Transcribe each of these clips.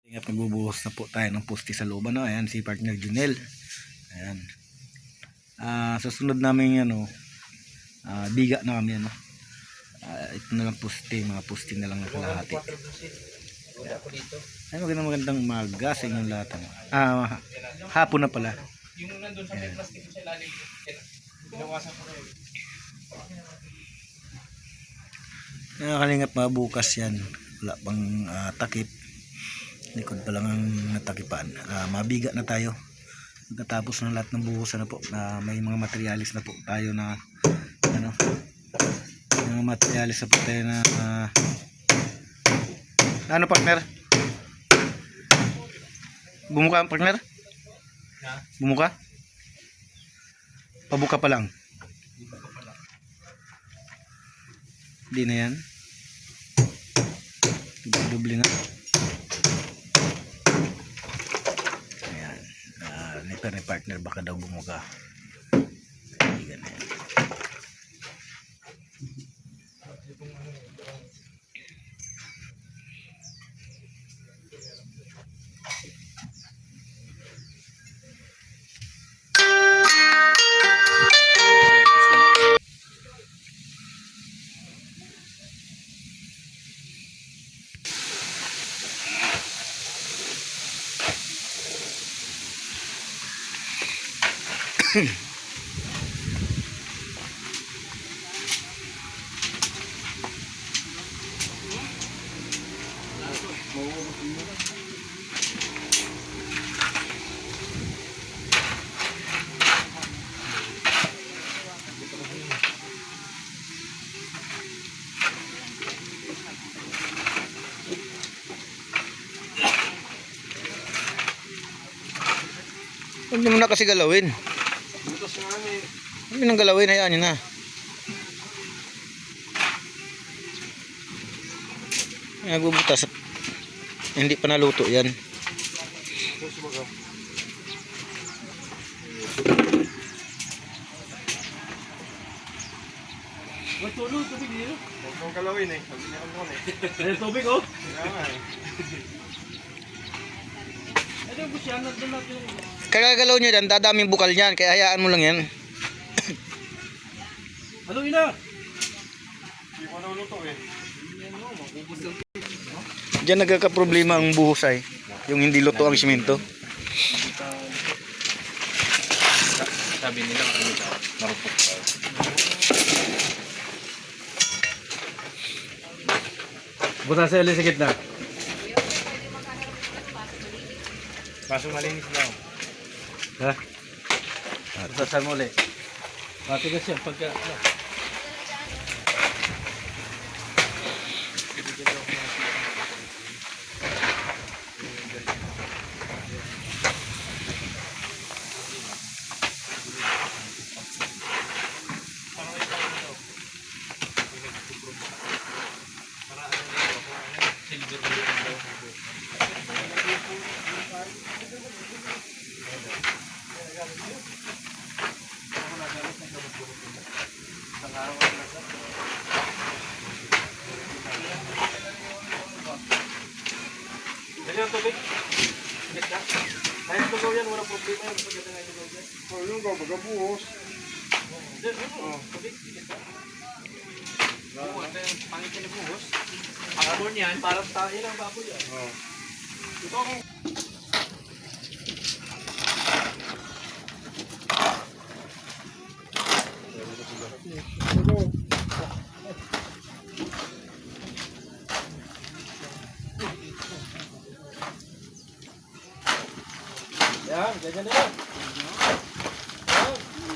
At nagbubuhos na po tayo ng pusti sa loob. Ano? Ayan, si partner Junel. Ayan. Susunod namin ano, biga na kami. Ano? Ito na lang pusti, mga pusti na lang nakalahati. Ay, magandang umaga sa inyong lahat. Ano? Hapon na pala. Yung nandun sa may plastic sa ilalim. Binawasan ko kayo. Nakakalingap mga bukas yan. Wala pang takip. Likod pa lang ang natakipan. Mabiga na tayo. Pagkatapos ng lahat ng buhusan na po, may mga materialis na po tayo na ano, mga materialis na po tayo na ano partner? Bumuka partner? Bumuka? Pabuka pa lang? Hindi na yan? Doble na. Ayan. Ni partner baka daw bumuka. Hindi ganyan. Huwag nyo muna kasi galawin. Butas nga eh. Huwag nyo nang galawin, hayaan nyo na. Nagbubutas. Hindi pa naluto yan. Wag tulog, tubig dito. Huwag mong galawin eh. Sabi niya ako eh. Ay, tubig oh. Kaya nga eh. Ano yung busyan? Nandun natin yung... Kagagalaw nyo yan, dadaming bukal yan. Kaya hayaan mo lang yan. Ano ina? Hindi ko naluto eh. Diyan nagkakaproblema ang buhusay. Yung hindi luto ang simento. Sabi nila ano daw, marupok daw. Buta sa ulit sa gitna. Kaso malinis daw. Ha? Butasan mo ulit. Matigas yan pagka... Dali ang tubig. Kahit tugaw yan, walang problema yan. Pagkita nga tugaw yan. Oh, yung gaw, magabuhos. Tubig, buhos na yung pangit na buhos. Pangabon yan, parang tayo lang baboy yan. Ito ako. Yan, ganyan na yan.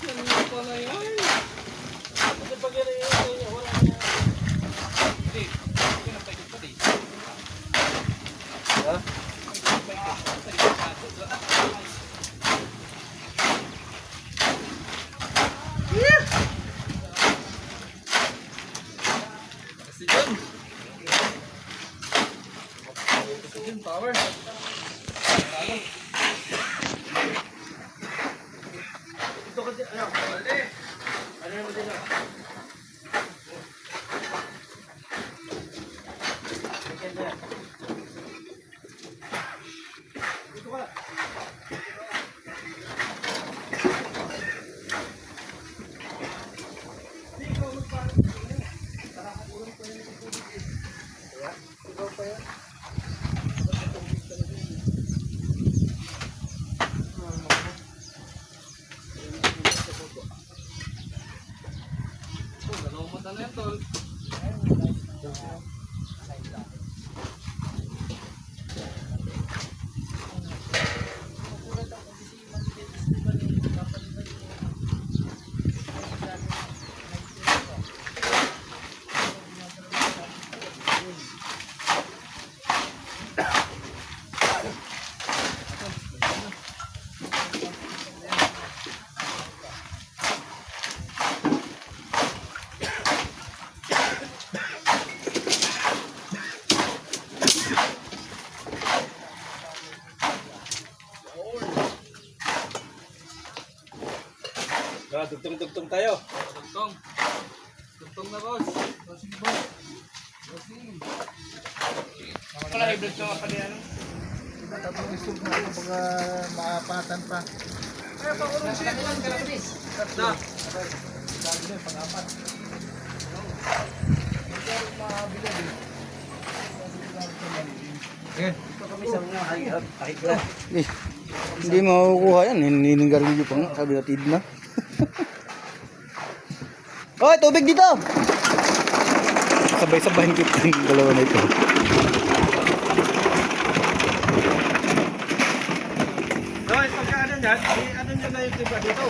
Ganyan na pala yan. Kasi pag yan ay wala na yan. Hindi, hindi na pwede pati. Ha? Kasi dyan. Kasi dyan, power. Ito kasi, ano, ano naman dito? Dalawang mata na yan, tol. Dugtong-dugtong tayo. Tugtong. Tugtong na, boss. Bossing, boss. Bossing. Wala, i-vlog ka pa niyan. Tatong isog na ako pag maapatan pa. Ay, pakulong siya. Tatlo. Hindi makukuha yan. Hiningarilyo pa nga. Sabi natid na. Hoy, tubig dito! Sabay-sabahin ko yung dalawa na ito. Guys, pagka ano yan, ano nyo na yung tiba dito.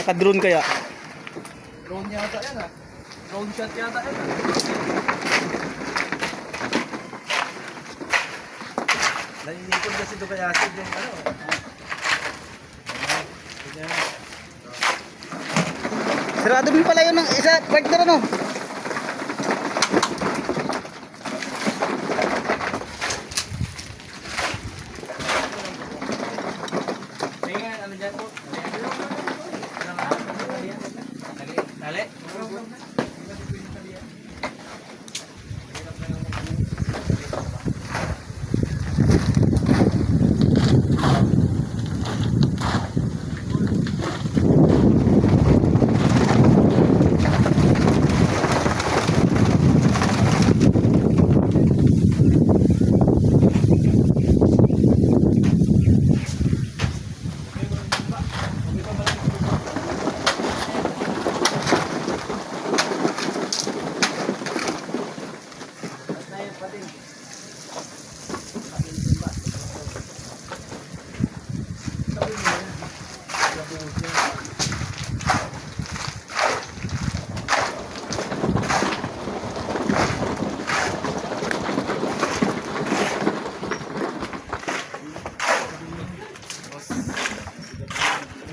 Naka-drone kaya? Drone yata yan, ah. Drone shot yata yan, ah. Nainikot kasi ito kaya asid yung ano. Sarado din pala yun ng isa partner ano? Tingnan, ano dyan po? Dali.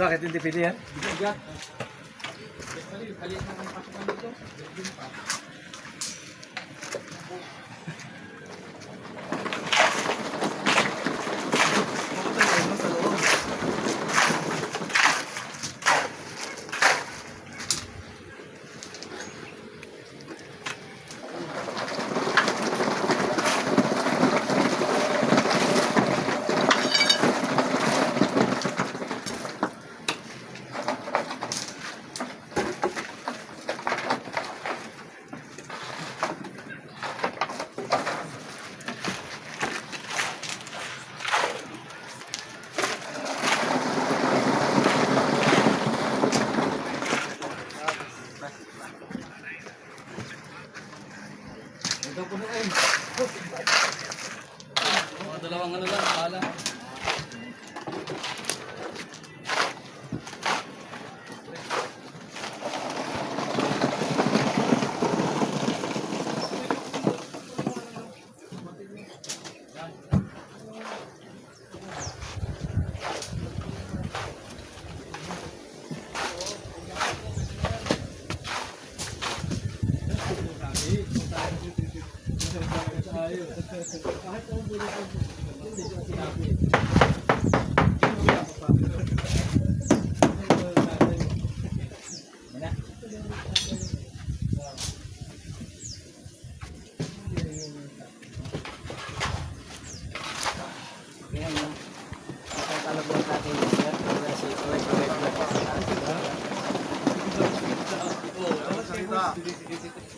Bakit hindi pili yan? Bigat. Kalit na ang pasukan dito. Ayan, talabong natin yung sir. Kasi ito ay